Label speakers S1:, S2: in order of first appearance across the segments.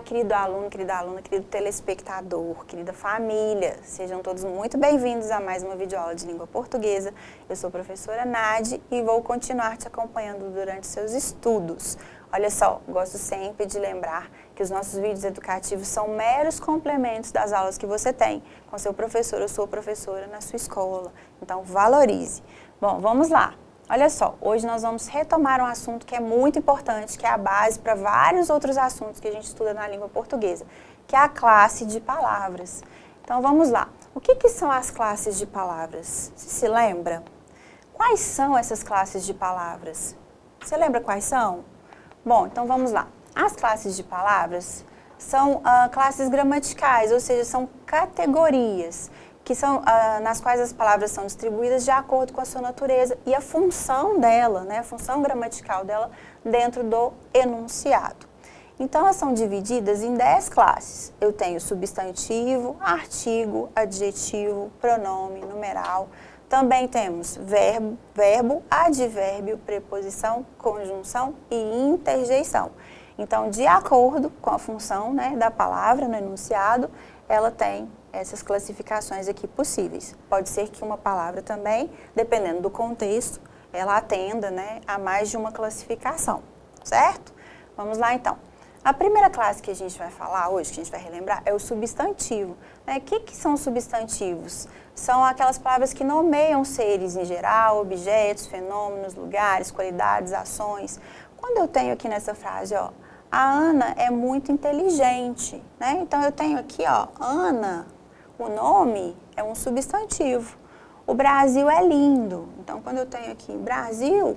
S1: Olá, querido aluno, querida aluna, querido telespectador, querida família. Sejam todos muito bem-vindos a mais uma videoaula de língua portuguesa. Eu sou a professora Nadi e vou continuar te acompanhando durante seus estudos. Olha só, gosto sempre de lembrar que os nossos vídeos educativos são meros complementos das aulas que você tem com seu professor ou sua professora na sua escola. Então, valorize. Bom, vamos lá. Olha só, hoje nós vamos retomar um assunto que é muito importante, que é a base para vários outros assuntos que a gente estuda na língua portuguesa, que é a classe de palavras. Então vamos lá. O que são as classes de palavras? Você se lembra? Quais são essas classes de palavras? Você lembra quais são? Bom, então vamos lá. As classes de palavras são classes gramaticais, ou seja, são categorias que são, nas quais as palavras são distribuídas de acordo com a sua natureza e a função dela, né, a função gramatical dela dentro do enunciado. Então, elas são divididas em 10 classes. Eu tenho substantivo, artigo, adjetivo, pronome, numeral. Também temos verbo, advérbio, preposição, conjunção e interjeição. Então, de acordo com a função, né, da palavra no enunciado, ela tem essas classificações aqui possíveis. Pode ser que uma palavra também, dependendo do contexto, ela atenda, né, a mais de uma classificação, certo? Vamos lá então. A primeira classe que a gente vai falar hoje, que a gente vai relembrar, é o substantivo. O que são os substantivos? São aquelas palavras que nomeiam seres em geral, objetos, fenômenos, lugares, qualidades, ações. Quando eu tenho aqui nessa frase, ó, a Ana é muito inteligente, né? Então eu tenho aqui, ó, Ana, o nome é um substantivo. O Brasil é lindo. Então quando eu tenho aqui Brasil,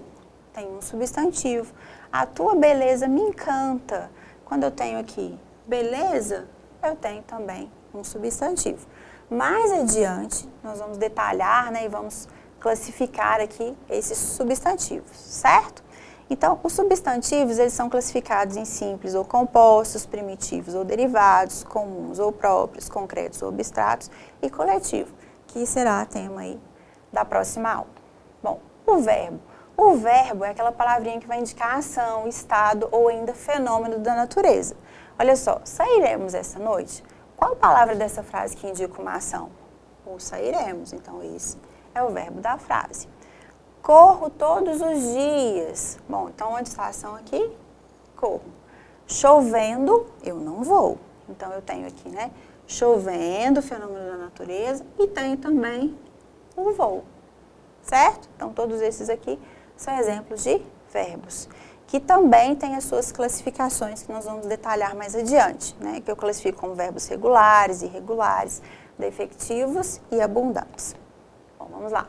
S1: tem um substantivo. A tua beleza me encanta. Quando eu tenho aqui beleza, eu tenho também um substantivo. Mais adiante, nós vamos detalhar, né, e vamos classificar aqui esses substantivos, certo? Então, os substantivos, eles são classificados em simples ou compostos, primitivos ou derivados, comuns ou próprios, concretos ou abstratos e coletivo, que será tema aí da próxima aula. Bom, o verbo. O verbo é aquela palavrinha que vai indicar ação, estado ou ainda fenômeno da natureza. Olha só, sairemos essa noite? Qual palavra dessa frase que indica uma ação? O sairemos, então esse é o verbo da frase. Corro todos os dias. Bom, então onde está a ação aqui? Corro. Chovendo, eu não vou. Então eu tenho aqui, né? Chovendo, fenômeno da natureza, e tenho também o voo. Certo? Então todos esses aqui são exemplos de verbos, que também têm as suas classificações que nós vamos detalhar mais adiante, né? Que eu classifico como verbos regulares, irregulares, defectivos e abundantes. Bom, vamos lá.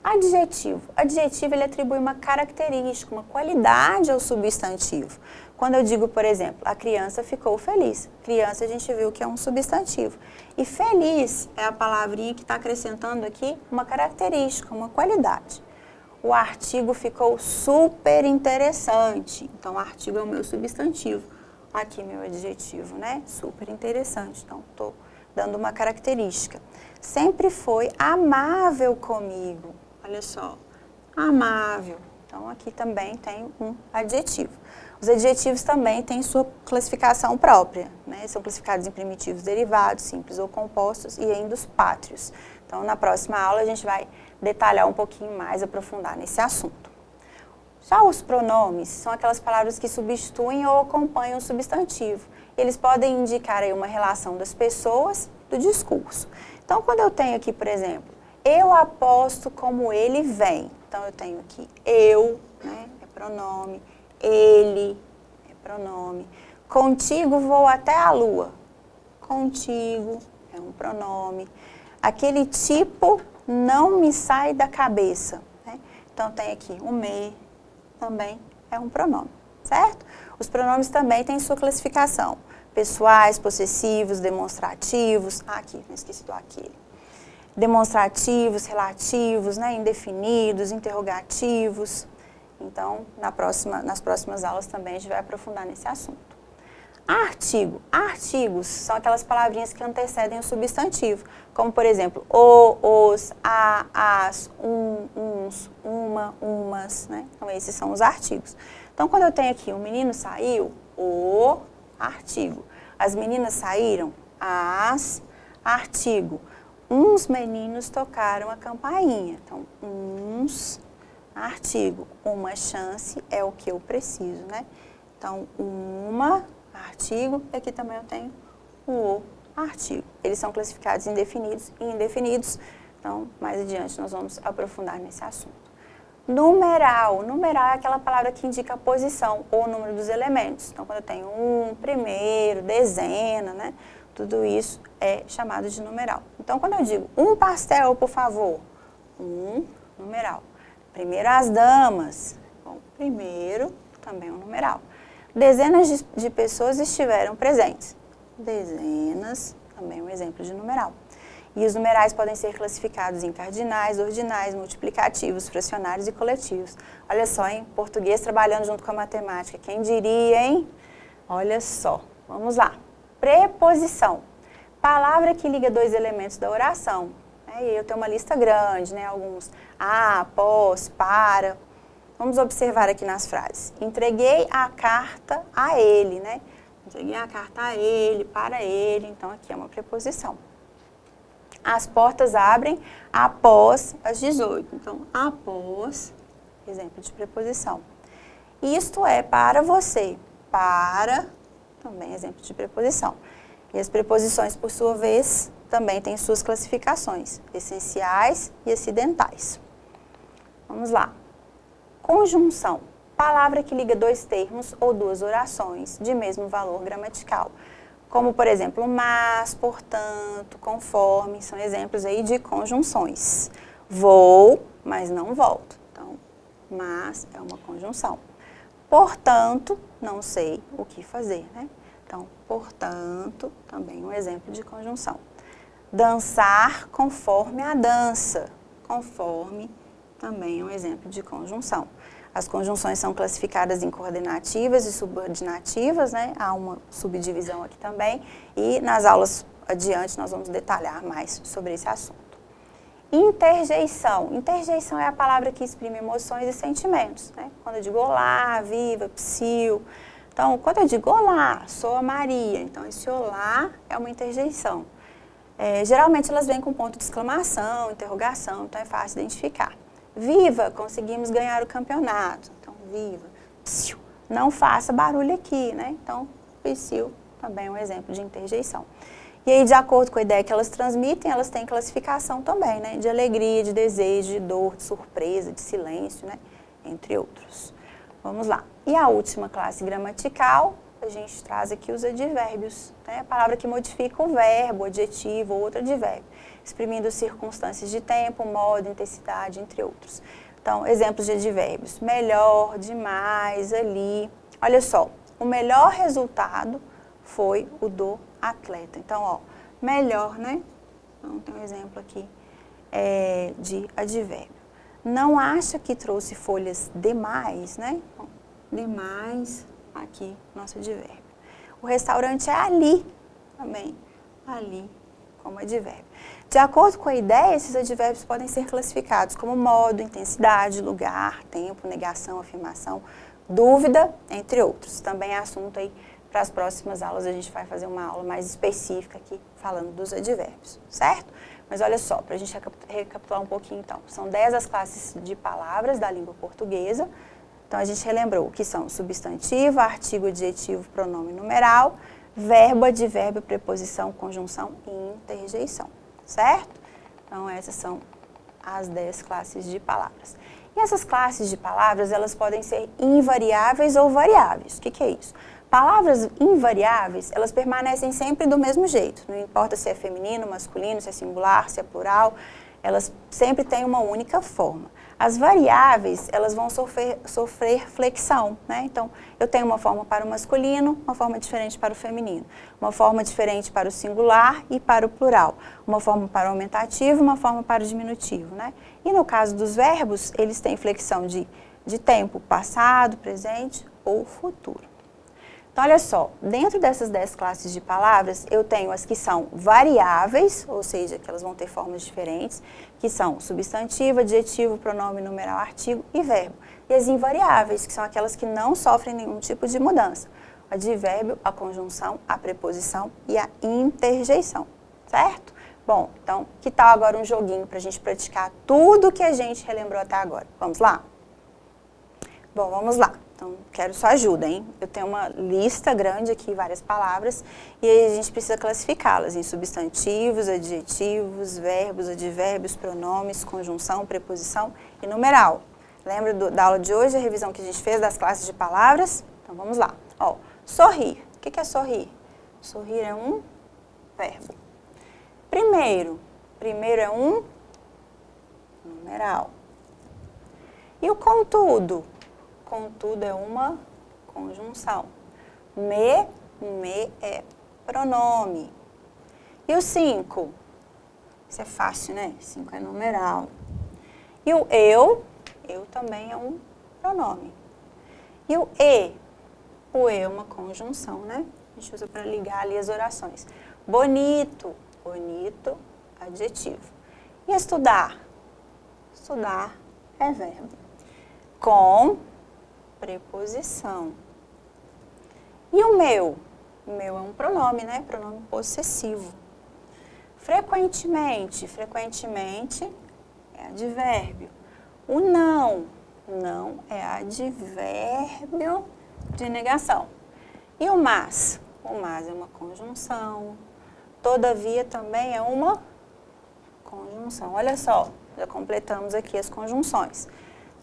S1: Adjetivo. Adjetivo, ele atribui uma característica, uma qualidade ao substantivo. Quando eu digo, por exemplo, a criança ficou feliz. Criança, a gente viu que é um substantivo. E feliz é a palavrinha que está acrescentando aqui uma característica, uma qualidade. O artigo ficou super interessante. Então, o artigo é o meu substantivo. Aqui, meu adjetivo, né? Super interessante. Então, estou dando uma característica. Sempre foi amável comigo. Olha só, amável. Então, aqui também tem um adjetivo. Os adjetivos também têm sua classificação própria, né? São classificados em primitivos derivados, simples ou compostos e ainda os pátrios. Então, na próxima aula, a gente vai detalhar um pouquinho mais, aprofundar nesse assunto. Já os pronomes são aquelas palavras que substituem ou acompanham o substantivo. Eles podem indicar aí uma relação das pessoas do discurso. Então, quando eu tenho aqui, por exemplo, eu aposto como ele vem. Então, eu tenho aqui eu, né, é pronome, ele é pronome. Contigo vou até a lua. Contigo é um pronome. Aquele tipo não me sai da cabeça, né? Então, tem aqui o me, também é um pronome, certo? Os pronomes também têm sua classificação. Pessoais, possessivos, demonstrativos. Aqui, não esqueci do aquele. Demonstrativos, relativos, né, indefinidos, interrogativos. Então, nas próximas aulas também a gente vai aprofundar nesse assunto. Artigo. Artigos são aquelas palavrinhas que antecedem o substantivo, como, por exemplo, o, os, a, as, uns, uma, umas, né? Então, esses são os artigos. Então, quando eu tenho aqui o menino saiu, o artigo. As meninas saíram? As. Artigo. Uns meninos tocaram a campainha. Então, uns. Artigo. Uma chance é o que eu preciso, né? Então, uma, artigo, e aqui também eu tenho o artigo. Eles são classificados em definidos e indefinidos. Então, mais adiante nós vamos aprofundar nesse assunto. Numeral. Numeral é aquela palavra que indica a posição ou o número dos elementos. Então, quando eu tenho um, primeiro, dezena, né? Tudo isso é chamado de numeral. Então, quando eu digo um pastel, por favor, um numeral. Primeiro as damas. Bom, primeiro também é um numeral. Dezenas de pessoas estiveram presentes. Dezenas também é um exemplo de numeral. E os numerais podem ser classificados em cardinais, ordinais, multiplicativos, fracionários e coletivos. Olha só, hein? Português trabalhando junto com a matemática. Quem diria, hein? Olha só. Vamos lá. Preposição. Palavra que liga dois elementos da oração. E eu tenho uma lista grande, né? Alguns após, para. Vamos observar aqui nas frases. Entreguei a carta a ele, né? Entreguei a carta a ele, para ele. Então, aqui é uma preposição. As portas abrem após as 18. Então, após, exemplo de preposição. Isto é para você. Para, também exemplo de preposição. E as preposições, por sua vez, também têm suas classificações. Essenciais e acidentais. Vamos lá. Conjunção. Palavra que liga dois termos ou duas orações de mesmo valor gramatical. Como, por exemplo, mas, portanto, conforme, são exemplos aí de conjunções. Vou, mas não volto. Então, mas é uma conjunção. Portanto, não sei o que fazer, né? Então, portanto, também um exemplo de conjunção. Dançar conforme a dança. Conforme, também um exemplo de conjunção. As conjunções são classificadas em coordenativas e subordinativas, né? Há uma subdivisão aqui também. E nas aulas adiante nós vamos detalhar mais sobre esse assunto. Interjeição. Interjeição é a palavra que exprime emoções e sentimentos, né? Quando eu digo olá, viva, psiu. Então, quando eu digo olá, sou a Maria. Então, esse olá é uma interjeição. Geralmente elas vêm com ponto de exclamação, interrogação, então é fácil identificar. Viva, conseguimos ganhar o campeonato. Então, viva. Psiu. Não faça barulho aqui, né? Então, psiu também é um exemplo de interjeição. E aí, de acordo com a ideia que elas transmitem, elas têm classificação também, né? De alegria, de desejo, de dor, de surpresa, de silêncio, né? Entre outros. Vamos lá. E a última classe gramatical, a gente traz aqui os advérbios, né? A palavra que modifica o verbo, adjetivo ou outro advérbio, exprimindo circunstâncias de tempo, modo, intensidade, entre outros. Então, exemplos de advérbios. Melhor, demais, ali. Olha só, o melhor resultado foi o do atleta. Então, ó, melhor, né? Então, tem um exemplo aqui de advérbio. Não acha que trouxe folhas demais, né? Bom, demais, aqui, nosso advérbio. O restaurante é ali, também, ali, como advérbio. De acordo com a ideia, esses advérbios podem ser classificados como modo, intensidade, lugar, tempo, negação, afirmação, dúvida, entre outros. Também é assunto aí para as próximas aulas, a gente vai fazer uma aula mais específica aqui, falando dos advérbios, certo? Mas olha só, para a gente recapitular um pouquinho então, são 10 as classes de palavras da língua portuguesa. Então, a gente relembrou que são substantivo, artigo, adjetivo, pronome numeral, verbo, advérbio, preposição, conjunção e interjeição, certo? Então, essas são as 10 classes de palavras. E essas classes de palavras, elas podem ser invariáveis ou variáveis. O que é isso? Palavras invariáveis, elas permanecem sempre do mesmo jeito. Não importa se é feminino, masculino, se é singular, se é plural, elas sempre têm uma única forma. As variáveis, elas vão sofrer flexão, né? Então, eu tenho uma forma para o masculino, uma forma diferente para o feminino, uma forma diferente para o singular e para o plural, uma forma para o aumentativo, uma forma para o diminutivo, né? E no caso dos verbos, eles têm flexão de tempo passado, presente ou futuro. Então, olha só, dentro dessas 10 classes de palavras, eu tenho as que são variáveis, ou seja, que elas vão ter formas diferentes, que são substantivo, adjetivo, pronome, numeral, artigo e verbo. E as invariáveis, que são aquelas que não sofrem nenhum tipo de mudança. o advérbio, a conjunção, a preposição e a interjeição, certo? Bom, então, que tal agora um joguinho para a gente praticar tudo que a gente relembrou até agora? Vamos lá? Bom, vamos lá. Então, quero sua ajuda, hein? Eu tenho uma lista grande aqui, várias palavras, e aí a gente precisa classificá-las em substantivos, adjetivos, verbos, advérbios, pronomes, conjunção, preposição e numeral. Lembra da aula de hoje, a revisão que a gente fez das classes de palavras? Então, vamos lá. Ó, sorrir. O que é sorrir? Sorrir é um verbo. Primeiro é um numeral. E o contudo? Contudo é uma conjunção. Me é pronome. E o 5? Isso é fácil, né? 5 é numeral. E o eu também é um pronome. E o e? O e é uma conjunção, né? A gente usa para ligar ali as orações. Bonito, adjetivo. E estudar? Estudar é verbo. Com preposição. E o meu? O meu é um pronome, né? Pronome possessivo. Frequentemente é advérbio. O não é advérbio de negação. E o mas? O mas é uma conjunção. Todavia também é uma conjunção. Olha só, já completamos aqui as conjunções.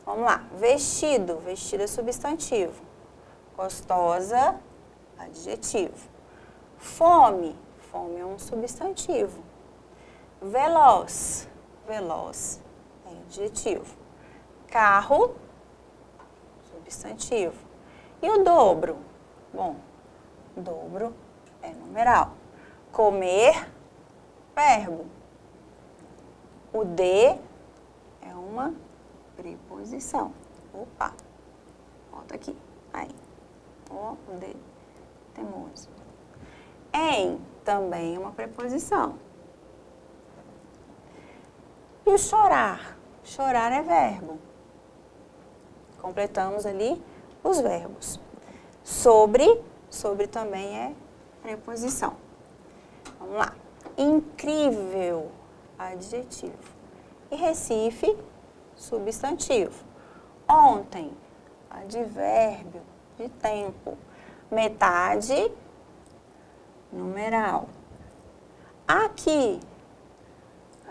S1: Vamos lá. Vestido é substantivo. Gostosa, adjetivo. Fome é um substantivo. Veloz é adjetivo. Carro, substantivo. E o dobro? Bom, dobro é numeral. Comer, verbo. O de é uma preposição. Opa, volta aqui. Aí. O de, teimoso. Em também é uma preposição. E o chorar? Chorar é verbo. Completamos ali os verbos. Sobre também é preposição. Vamos lá. Incrível, adjetivo. E Recife, substantivo. Ontem, advérbio de tempo. Metade, numeral. Aqui,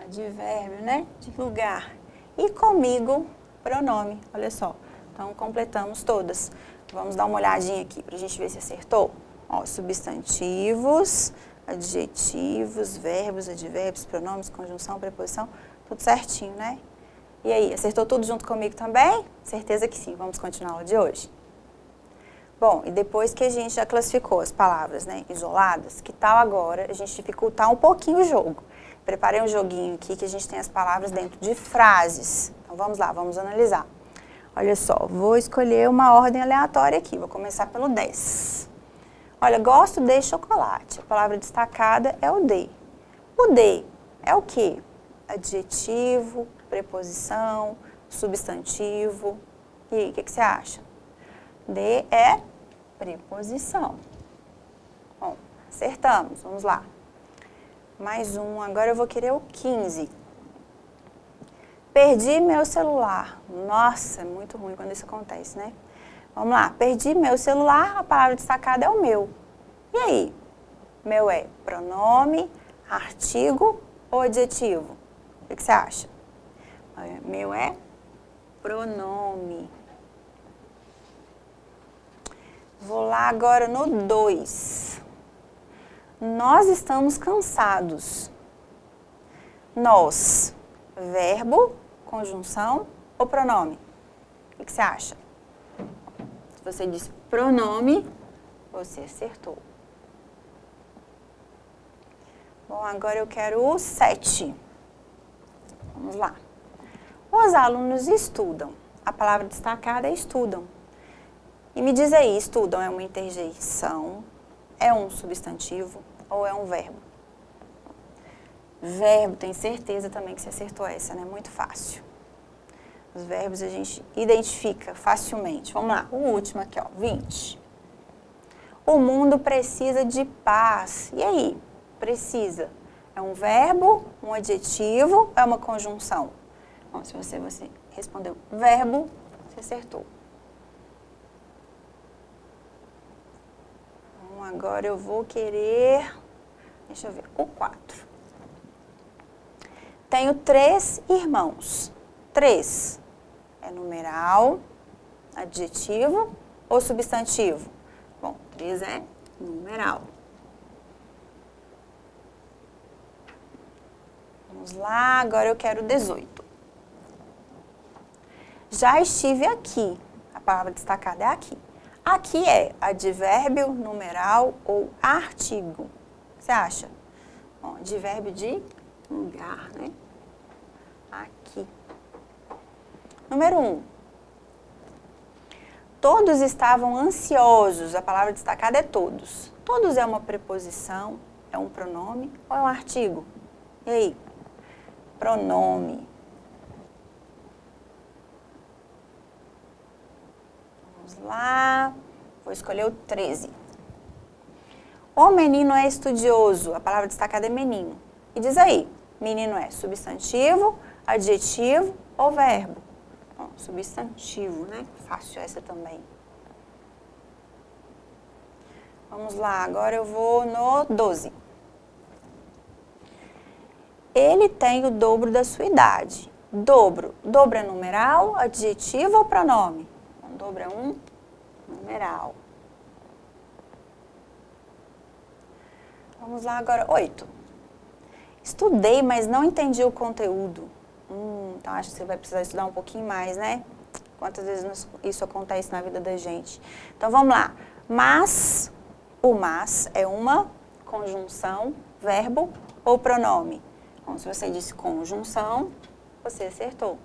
S1: advérbio, né? De lugar. E comigo, pronome. Olha só. Então, completamos todas. Vamos dar uma olhadinha aqui para a gente ver se acertou. Ó, substantivos, adjetivos, verbos, advérbios, pronomes, conjunção, preposição, tudo certinho, né? E aí, acertou tudo junto comigo também? Certeza que sim. Vamos continuar a aula de hoje. Bom, e depois que a gente já classificou as palavras, né, isoladas, que tal agora a gente dificultar um pouquinho o jogo? Preparei um joguinho aqui que a gente tem as palavras dentro de frases. Então, vamos lá, vamos analisar. Olha só, vou escolher uma ordem aleatória aqui. Vou começar pelo 10. Olha, gosto de chocolate. A palavra destacada é o de. O de é o quê? Adjetivo, preposição, substantivo. E aí, o que você acha? De é preposição. Bom, acertamos. Vamos lá. Mais um. Agora eu vou querer o 15. Perdi meu celular. Nossa, é muito ruim quando isso acontece, né? Vamos lá. Perdi meu celular, a palavra destacada é o meu. E aí? Meu é pronome, artigo ou adjetivo? O que você acha? Meu é pronome. Vou lá agora no 2. Nós estamos cansados. Nós, verbo, conjunção ou pronome? O que você acha? Se você disse pronome, você acertou. Bom, agora eu quero o 7. Vamos lá. Os alunos estudam. A palavra destacada é estudam. E me diz aí, estudam é uma interjeição, é um substantivo ou é um verbo? Verbo, tem certeza também que você acertou essa, né? Muito fácil. Os verbos a gente identifica facilmente. Vamos lá, o último aqui, ó, 20. O mundo precisa de paz. E aí? Precisa. É um verbo, um adjetivo, é uma conjunção? Bom, se você respondeu verbo, você acertou. Bom, agora eu vou querer, deixa eu ver, o 4. Tenho 3 irmãos. 3 é numeral, adjetivo ou substantivo? Bom, 3 é numeral. Vamos lá, agora eu quero 18. Já estive aqui. A palavra destacada é aqui. Aqui é advérbio, numeral ou artigo. O que você acha? Bom, advérbio de lugar, né? Aqui. Número 1. Todos estavam ansiosos. A palavra destacada é todos. Todos é uma preposição, é um pronome ou é um artigo? E aí? Pronome. Vamos lá. Vou escolher o 13. O menino é estudioso. A palavra destacada é menino. E diz aí, menino é substantivo, adjetivo ou verbo? Bom, substantivo, né? Fácil essa também. Vamos lá, agora eu vou no 12. Ele tem o dobro da sua idade. Dobro. Dobro é numeral, adjetivo ou pronome? Então, dobro é um numeral. Vamos lá agora, 8. Estudei, mas não entendi o conteúdo. Então, acho que você vai precisar estudar um pouquinho mais, né? Quantas vezes isso acontece na vida da gente. Então, vamos lá. Mas, o mas é uma conjunção, verbo ou pronome? Bom, se você disse conjunção, você acertou.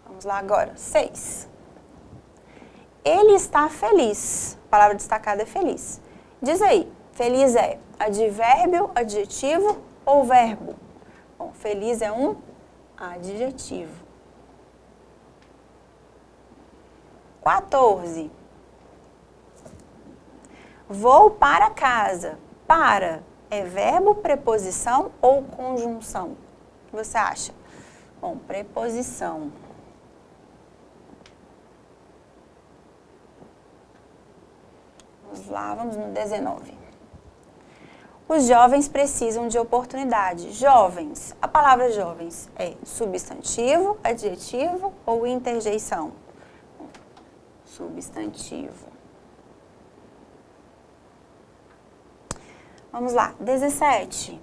S1: Vamos lá agora. 6. Ele está feliz. A palavra destacada é feliz. Diz aí, feliz é advérbio, adjetivo ou verbo? Bom, feliz é um adjetivo. 14. Vou para casa. Para é verbo, preposição ou conjunção? O que você acha? Bom, preposição. Vamos lá, vamos no 19. Os jovens precisam de oportunidade. Jovens, a palavra jovens é substantivo, adjetivo ou interjeição? Substantivo. Vamos lá, 17.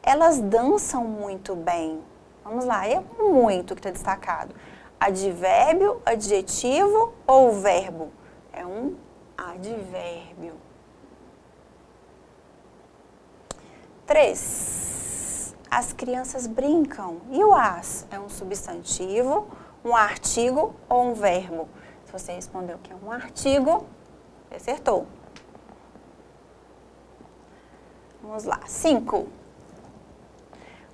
S1: Elas dançam muito bem. Vamos lá, é muito que está destacado. Advérbio, adjetivo ou verbo? É um advérbio. 3. As crianças brincam. E o as? É um substantivo, um artigo ou um verbo? Se você respondeu que é um artigo, você acertou. Vamos lá. 5.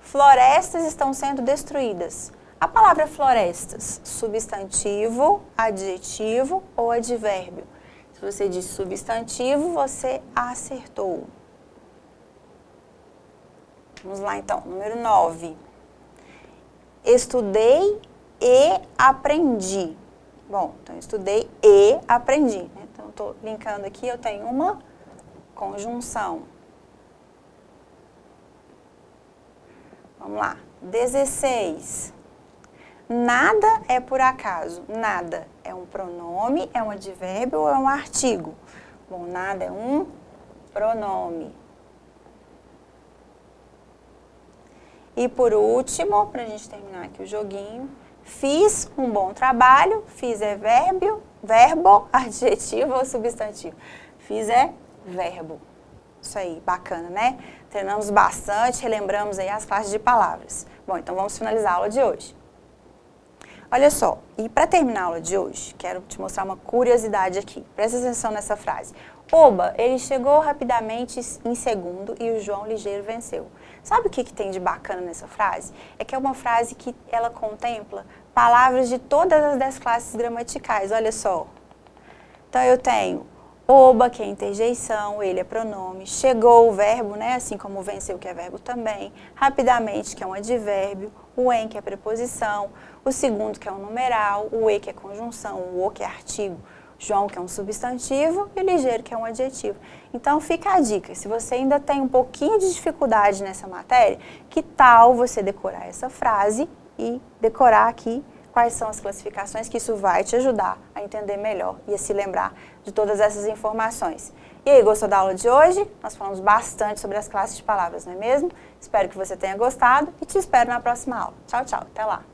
S1: Florestas estão sendo destruídas. A palavra florestas, substantivo, adjetivo ou advérbio? Se você disse substantivo, você acertou. Vamos lá então, número 9. Estudei e aprendi. Bom, então estudei e aprendi, né? Então, estou linkando aqui, eu tenho uma conjunção. Vamos lá, 16. Nada é por acaso. Nada é um pronome, é um advérbio ou é um artigo? Bom, nada é um pronome. E por último, para a gente terminar aqui o joguinho, fiz um bom trabalho. Fiz é verbo, adjetivo ou substantivo? Fiz é verbo. Isso aí, bacana, né? Treinamos bastante, relembramos aí as classes de palavras. Bom, então vamos finalizar a aula de hoje. Olha só, e para terminar a aula de hoje, quero te mostrar uma curiosidade aqui. Presta atenção nessa frase. Oba, ele chegou rapidamente em segundo e o João ligeiro venceu. Sabe o que tem de bacana nessa frase? É que é uma frase que ela contempla palavras de todas as 10 classes gramaticais. Olha só, Então, eu tenho oba, que é interjeição, ele é pronome. Chegou o verbo, né? Assim como venceu, que é verbo também. Rapidamente, que é um advérbio. O em, que é preposição. O segundo, que é um numeral. O e, que é conjunção. O que é artigo. João, que é um substantivo. E ligeiro, que é um adjetivo. Então, fica a dica. Se você ainda tem um pouquinho de dificuldade nessa matéria, que tal você decorar essa frase e decorar aqui quais são as classificações, que isso vai te ajudar a entender melhor e a se lembrar de todas essas informações. E aí, gostou da aula de hoje? Nós falamos bastante sobre as classes de palavras, não é mesmo? Espero que você tenha gostado e te espero na próxima aula. Tchau, tchau. Até lá.